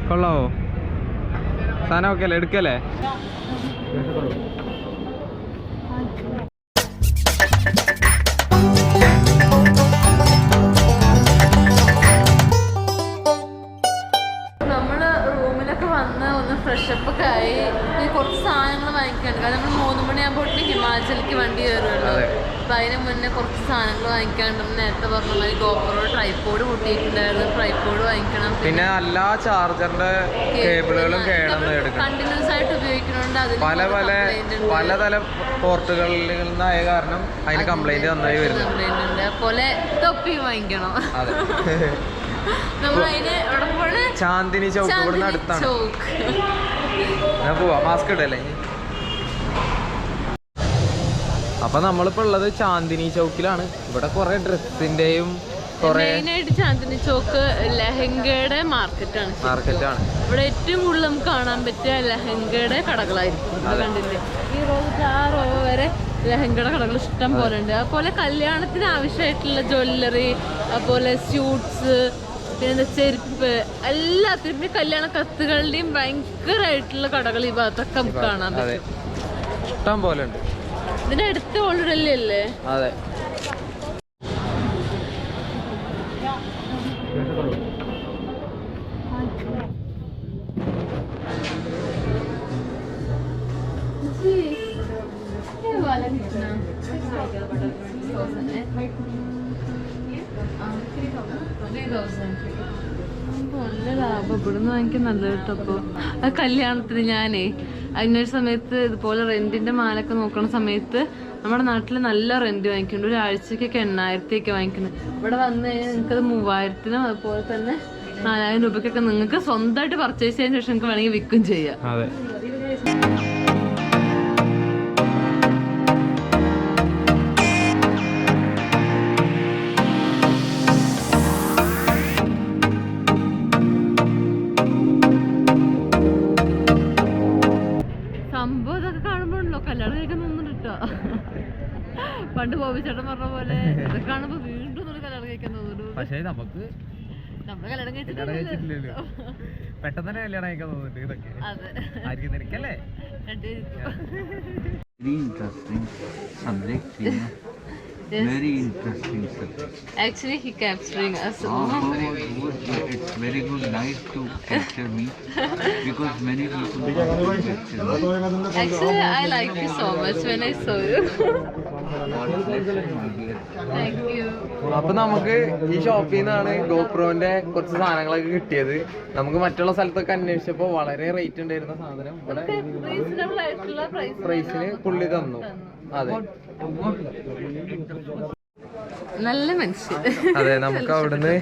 കൊള്ളാവോ? സാധനം ഒക്കെ അല്ലേ, എടുക്കല്ലേ? ഫ്രഷപ്പൊക്കെ ആയി കുറച്ച് സാധനങ്ങൾ വാങ്ങിക്കാണ്ട്. കാരണം നമ്മൾ 3 മണിയാകുമ്പോഴത്തേക്ക് ഹിമാചലിലേക്ക് വണ്ടി കയറുമല്ലോ. അപ്പം അതിന് മുന്നേ കുറച്ച് സാധനങ്ങൾ വാങ്ങിക്കാണ്ട്. നേരത്തെ പറഞ്ഞ മാതിരി ഗോപ്രോ ട്രൈപോഡ് പൊട്ടിയിട്ടുണ്ടായിരുന്നു, ട്രൈപോഡ് വാങ്ങിക്കണം. പിന്നെ എല്ലാ ചാർജറിന്റെ കേബിളുകളും കണ്ടിന്യൂസ് ആയിട്ട് ഉപയോഗിക്കുന്നതുകൊണ്ട് അതിന് പലതരം പോർട്ടുകളിൽ നിന്നായ കാരണം അതിന് കംപ്ലൈന്റ് നന്നായി വരുന്നു. കംപ്ലൈന്റ് ഉണ്ട്. അതുപോലെ തൊപ്പി വാങ്ങിക്കണം. ചാന്ദിനി ചൗക്ക് ഇവിടുന്ന് അടുത്താണ്. ഞാൻ പോവാ, മാസ്ക് ഇടല്ലേ. അപ്പൊ നമ്മളിപ്പോ ഉള്ളത് ചാന്ദിനി ചൗക്കിലാണ്. ഇവിടെ കുറെ ഡ്രസ്സിന്റെയും മെയിനായിട്ട് ചാന്ദിനി ചോക്ക് ലെഹങ്കയുടെ മാർക്കറ്റാണ്. ഇവിടെ ഏറ്റവും കൂടുതൽ നമുക്ക് കാണാൻ പറ്റിയ ലെഹങ്കയുടെ കടകളായിരിക്കും. കണ്ടില്ലേ, ഈ റോ ആ റോ വരെ ലെഹങ്കയുടെ കടകൾ ഇഷ്ടം പോലെ ഉണ്ട്. അതുപോലെ കല്യാണത്തിന് ആവശ്യമായിട്ടുള്ള ജ്വല്ലറി, അതുപോലെ സ്യൂട്ട്സ്, പിന്നെ ചെരുപ്പ്, എല്ലാത്തിനും കല്യാണ കത്തുകളുടെയും ഭയങ്കരമായിട്ടുള്ള കടകൾ ഈ ഭാഗത്തൊക്കെ നമുക്ക് കാണാൻ പറ്റും. ഇഷ്ടം പോലെ ഉണ്ട്. ഇതിന്റെ അടുത്ത് ഓൾറെഡി അല്ലേ? അതെ. നല്ല ലാഭം ഇവിടുന്ന് വാങ്ങിക്കാൻ നല്ല കിട്ടപ്പോ. ആ കല്യാണത്തിന് ഞാനേ അതിനൊരു സമയത്ത് ഇതുപോലെ റെന്റിന്റെ മാലൊക്കെ നോക്കണ സമയത്ത് നമ്മുടെ നാട്ടിൽ നല്ല റെന്റ് വാങ്ങിക്കുന്നുണ്ട്. ഒരാഴ്ചക്കൊക്കെ 8,000 വാങ്ങിക്കുന്നത്. ഇവിടെ വന്നു കഴിഞ്ഞാൽ നിങ്ങൾക്കത് 3,000 അതുപോലെ തന്നെ 4,000 രൂപയ്ക്കൊക്കെ നിങ്ങൾക്ക് സ്വന്തമായിട്ട് പർച്ചേസ് ചെയ്തതിന് ശേഷം നിങ്ങൾക്ക് വേണമെങ്കിൽ വിൽക്കും ചെയ്യാം. സംഭവം ഇതൊക്കെ കാണുമ്പോഴല്ലോ കല്യാണം കഴിക്കുന്നൊന്നും കിട്ടോ. പണ്ട് ബോബിച്ചേട്ടൻ പറഞ്ഞ പോലെ ഇതൊക്കെ കാണുമ്പോ വീണ്ടും കല്യാണം കഴിക്കാൻ തോന്നുന്നു. പക്ഷേ നമ്മള് കല്യാണം കഴിച്ചിട്ടില്ലല്ലോ, പെട്ടെന്ന് തന്നെ കല്യാണം കഴിക്കാൻ തോന്നുന്നുണ്ട്. ഇതൊക്കെ ആയിരിക്കും നിനക്കല്ലേ? Very interesting subject. Actually, he capturing us. It's very good, nice to capture me because many people capture me. Actually, I like you so much when I saw you. Thank you. അപ്പൊ നമുക്ക് ഈ ഷോപ്പിൽ നിന്നാണ് ഗോപ്രോന്റെ കുറച്ച് സാധനങ്ങളൊക്കെ കിട്ടിയത്. നമുക്ക് മറ്റുള്ള സ്ഥലത്തൊക്കെ അന്വേഷിച്ചപ്പോ വളരെ റേറ്റ് ഉണ്ടായിരുന്ന സാധനം ഇവിടെ പ്രൈസിന് പുള്ളി തന്നു. അതെ, നല്ല മനുഷ്യൻ. അതെ, നമുക്ക് അവിടുന്ന്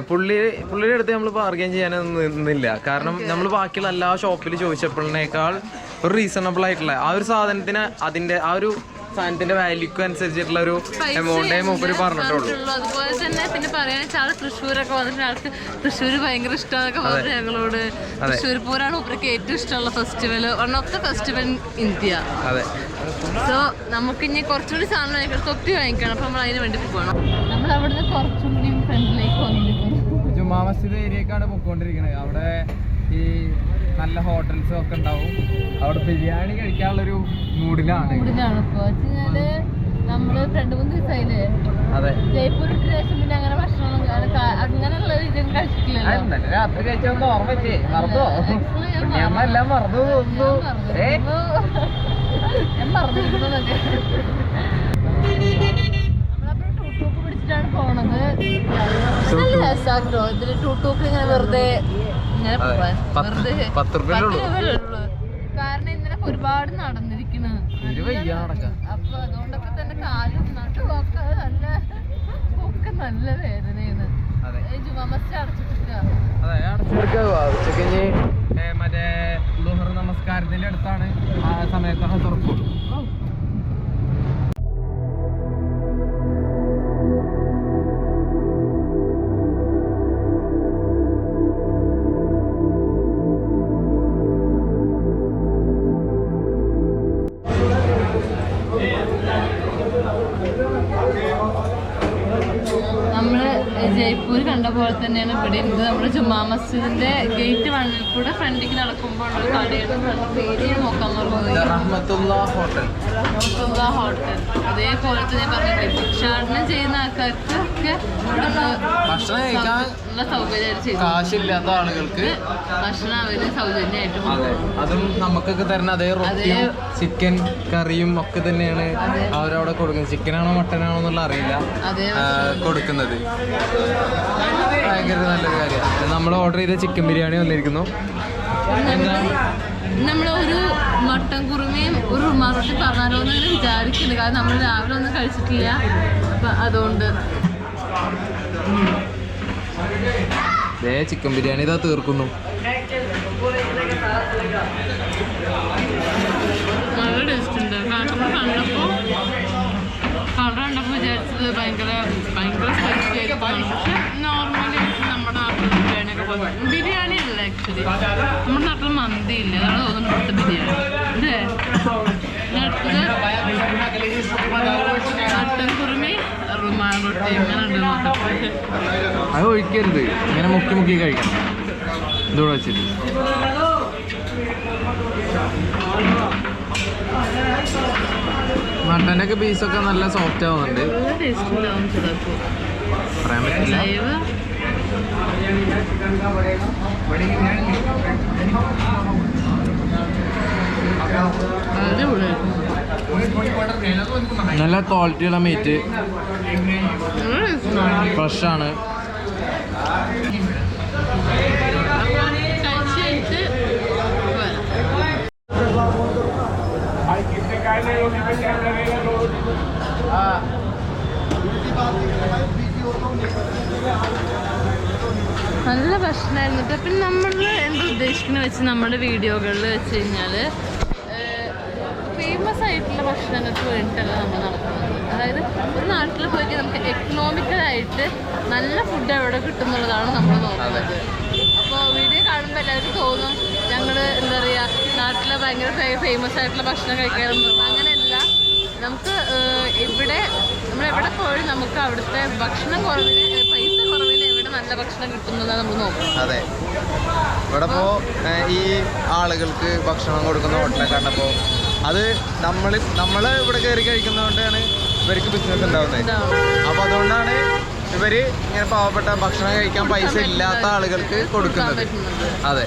പുള്ളിയുടെ അടുത്ത് നമ്മൾ ബാർഗെയിൻ ചെയ്യാനൊന്നും നിന്നില്ല. കാരണം നമ്മൾ ബാക്കിയുള്ള എല്ലാ ഷോപ്പിൽ ചോദിച്ചപ്പോഴേക്കാൾ ഒരു റീസണബിൾ ആയിട്ടുള്ള ആ ഒരു സാധനത്തിന് അതിന്റെ ആ ഒരു സാധനത്തിന്റെ വാല്യൂക്ക് അനുസരിച്ചിട്ടുള്ള ഒരു എമൗണ്ടേ മൂപ്പര് പറഞ്ഞിട്ടുള്ളൂ. അതുപോലെ തന്നെ പിന്നെ പറയാൻ ആള് തൃശ്ശൂരൊക്കെ വന്നിട്ട് ആൾക്ക് തൃശ്ശൂർ ഭയങ്കര ഇഷ്ടമാണൊക്കെ പറഞ്ഞു ഞങ്ങളോട്. തൃശ്ശൂർ പൂരാണ് മൂപ്പർക്ക് ഏറ്റവും ഇഷ്ടമുള്ള festival, one of the festival in India. അതെ. സോ നമുക്ക് ഇനി കുറച്ചുകൂടി സാധനം വാങ്ങിക്കണം, തൊപ്പി വാങ്ങിക്കണം. അപ്പൊ നമ്മൾ അതിന് വേണ്ടി പോകണം. നമ്മൾ അവിടുന്ന് കുറച്ചും കൂടി ഫ്രണ്ടിലേക്ക് വന്നിരിക്കുന്നു. ജുമാ മസ്ജിദ് ഏരിയക്കാണ് പോയിക്കൊണ്ടിരിക്കുന്നത്. അവിടെ ഈ നല്ല ഹോട്ടൽസും ഒക്കെ ഉണ്ടാവും. അവിടെ ബിരിയാണി കഴിക്കാനുള്ളൊരു മൂഡിലാണ് ഇപ്പൊ വെച്ചാല് നമ്മള് 2-3 ദിവസമായില്ലേ. അതെ, ജയ്പൂരിട്ട് ശേഷം പിന്നെ അങ്ങനെ ഭക്ഷണം അങ്ങനെയുള്ള ഇതൊന്നും കഴിച്ചിട്ടില്ലല്ലോ. രാത്രി കഴിച്ചൊന്നും ഓർമ്മയില്ലേ? മറന്നോ? എല്ലാം മറന്നു തോന്നുന്നു. ഞാൻ പറഞ്ഞിരിക്കുന്നതൊക്കെ നമ്മളപ്പോ ടൂട്ടൂക്ക് പിടിച്ചിട്ടാണ് പോണത്. നല്ല രസാട്ടോ ഇതില് ടൂട്ടൂക്ക് ഇങ്ങനെ വെറുതെ ഇങ്ങനെ പോവാൻ. വെറുതെ 10 രൂപയുള്ളൂ. കാരണം ഇന്നലെ ഒരുപാട് നടന്നിരിക്കുന്നു. അപ്പൊ അതുകൊണ്ടൊക്കെ തന്നെ കാലും നടുവൊക്കെ നല്ല വേദനയാണ്. ജുമാ മസ്ജിദ് അടച്ചിട്ടില്ല. ഉച്ചക്ക് മറ്റേ ളുഹർ നമസ്കാരത്തിന്റെ അടുത്താണ് ആ സമയത്താണ് തുറക്കുള്ളൂ. ബേപ്പൂര് കണ്ട പോലെ തന്നെയാണ് ഇവിടെ ഇത് നമ്മുടെ ജുമാ മസ്ജിദിന്റെ ഗേറ്റ് 1 കൂടെ ഫ്രണ്ടിലേക്ക് നടക്കുമ്പോൾ ഒരു കടയുടെ പേര് നോക്കാൻ പറഞ്ഞത് റഹ്മത്തുള്ള ഹോട്ടൽ. ഹോട്ടൽ. അതേപോലെ തന്നെ പറഞ്ഞില്ലേ ഭിക്ഷാടനം ചെയ്യുന്ന ആൾക്കാർക്ക് ഒക്കെ ഭക്ഷണം കഴിക്കാൻ നല്ല സൗകര്യമായിട്ട് ചെയ്തു. കാശില്ലാത്ത ആളുകൾക്ക് ഭക്ഷണം അവര് സൗജന്യമായിട്ട് അതും നമുക്കൊക്കെ തരുന്ന അതേ റൊട്ടിയും ചിക്കൻ കറിയും ഒക്കെ തന്നെയാണ് അവരവിടെ കൊടുക്കുന്നത്. ചിക്കനാണോ മട്ടനാണോ എന്നുള്ള അറിയില്ല കൊടുക്കുന്നത്. ഭയങ്കര നല്ലൊരു കാര്യമാണ്. നമ്മൾ ഓർഡർ ചെയ്ത ചിക്കൻ ബിരിയാണി വന്നിരിക്കുന്നു. നമ്മളൊരു മട്ടൻ കുറുമയും ഒരു റുമാറൊട്ടി പറഞ്ഞാലോ എന്ന് വിചാരിക്കുന്നുണ്ട്. കാരണം നമ്മൾ രാവിലെ ഒന്നും കഴിച്ചിട്ടില്ല. അപ്പം അതുകൊണ്ട് ചിക്കൻ ബിരിയാണി ഇതാ തീർക്കുന്നു. നല്ല ടേസ്റ്റ് ഉണ്ട്. കളർ കണ്ടപ്പോൾ വിചാരിച്ചത് ഭയങ്കര സ്പൈസി ആയിരിക്കും. പക്ഷെ നോർമലി നമ്മുടെ നാട്ടിൽ ബിരിയാണിയൊക്കെ പോലെ ബിരിയാണി അല്ല ആക്ച്വലി. നമ്മുടെ നാട്ടിൽ മന്തി ഇല്ല. അതാണ് തോന്നുന്നു ഇവിടുത്തെ ബിരിയാണി. ഇതേ മട്ടൻ കുറുമി റുമാൻ റൊട്ടി ഇങ്ങനെ ഉണ്ട്. അത് ഒഴിക്കരുത്, ഇങ്ങനെ മുക്കി മുക്കി കഴിക്കണം. ഇതോടെ വെച്ചിട്ട് മട്ടനൊക്കെ പീസൊക്കെ നല്ല സോഫ്റ്റ് ആവുന്നുണ്ട്. പറയാൻ പറ്റില്ല. നല്ല ക്വാളിറ്റിയുള്ള മീറ്റ്, ഫ്രഷാണ്. നല്ല ഭക്ഷണമായിരുന്നു കേട്ടോ. പിന്നെ നമ്മൾ എന്താ ഉദ്ദേശിക്കുന്നത് വെച്ച് നമ്മുടെ വീഡിയോകളിൽ വെച്ച് കഴിഞ്ഞാൽ ഫേമസ് ആയിട്ടുള്ള ഭക്ഷണങ്ങൾക്ക് വേണ്ടിയിട്ടല്ല നമ്മൾ നടക്കുന്നത്. അതായത് ഒരു നാട്ടിൽ പോയിട്ട് നമുക്ക് എക്കണോമിക്കലായിട്ട് നല്ല ഫുഡ് എവിടെ കിട്ടുന്നുള്ളതാണ് നമ്മൾ നോക്കുന്നത്. അപ്പോൾ വീഡിയോ കാണുമ്പോൾ എല്ലാവർക്കും തോന്നും ഞങ്ങൾ എന്താ പറയുക നാട്ടിലെ ഭയങ്കര ഫേമസ് ആയിട്ടുള്ള ഭക്ഷണം കഴിക്കാറുണ്ട്. അങ്ങനെയല്ല. നമുക്ക് ഇവിടെ നമ്മളെവിടെ പോയി നമുക്ക് അവിടുത്തെ ഭക്ഷണം കുറവിന് പൈസ കുറവിന് എവിടെ നല്ല ഭക്ഷണം കിട്ടുന്നതാണ് നമ്മൾ നോക്കുന്നത്. അതെ, ഇവിടെ ഇപ്പോൾ ഈ ആളുകൾക്ക് ഭക്ഷണം കൊടുക്കുന്ന ഹോട്ടലൊക്കെ കണ്ടപ്പോൾ അത് നമ്മൾ ഇവിടെ കയറി കഴിക്കുന്നതുകൊണ്ടാണ് ഇവർക്ക് ബിസിനസ് ഉണ്ടാവുന്നത്. അപ്പോൾ അതുകൊണ്ടാണ് ഇവർ ഇങ്ങനെ പാവപ്പെട്ട ഭക്ഷണം കഴിക്കാൻ പൈസ ഇല്ലാത്ത ആളുകൾക്ക് കൊടുക്കുന്നത്. അതെ,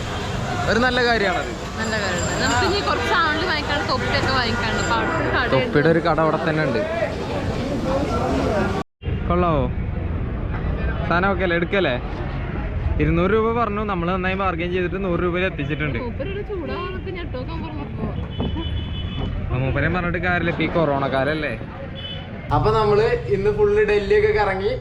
ഒരു നല്ല കാര്യമാണത്. നല്ല കാര്യമാണ്. നമുക്ക് ഇനി കുറച്ച് ആളുകൾ വാങ്ങിക്കാണ്ട് തൊപ്പിയൊക്കെ വാങ്ങിക്കാണ്ട് തൊപ്പിയുടെ ഒരു കട അവിടെ തന്നെ ഉണ്ട്. കൊള്ളാവോ? സാധനം ഒക്കെ അല്ലേ, എടുക്കല്ലേ? 200 രൂപ പറഞ്ഞു. നമ്മൾ നന്നായി ബാർഗൈൻ ചെയ്തിട്ട് 100 രൂപയിൽ എത്തിച്ചിട്ടുണ്ട്. മൂപ്പരെ പറഞ്ഞിട്ട് കാര്യമില്ല, ഇപ്പൊ ഈ കൊറോണ കാലല്ലേ. അപ്പൊ നമ്മള് ഇന്ന് ഫുള്ള് ഡൽഹി ഒക്കെ കറങ്ങി.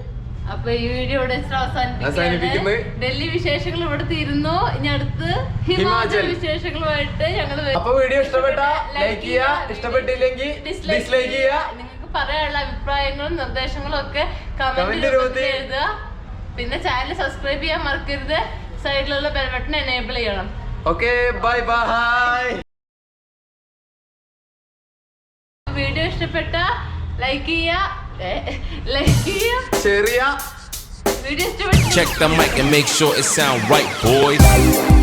അപ്പൊ ഈ വീഡിയോ ഇവിടെ അവസാനിപ്പിക്കുന്നു. ഡൽഹി വിശേഷങ്ങൾ ഇവിടെ തീരുന്നു. ഇനി അടുത്ത് ഹിമാചൽ വിശേഷങ്ങളുമായിട്ട് ഞങ്ങൾ. അപ്പൊ വീഡിയോ ഇഷ്ടപ്പെട്ട ലൈക്ക് ചെയ്യുക, ഇഷ്ടപ്പെട്ടില്ലെങ്കിൽ ഡിസ്ലൈക്ക് ചെയ്യുക. നിങ്ങൾക്ക് പറയാനുള്ള അഭിപ്രായങ്ങളും നിർദ്ദേശങ്ങളും ഒക്കെ കമന്റ് രൂപത്തിൽ എഴുതുക. പിന്നെ ചാനൽ സബ്സ്ക്രൈബ് ചെയ്യാൻ മറക്കരുത്. സൈഡിലുള്ള ബെൽ ബട്ടൺ എനേബിൾ ചെയ്യണം. Okay, bye bye. വീഡിയോ ഇഷ്ടപ്പെട്ട ലൈക്ക് ചെയ്യുക, ഷെയർ ചെയ്യുക. വീഡിയോ ഇഷ്ടപ്പെട്ട check the mic and make sure it sound right, boys.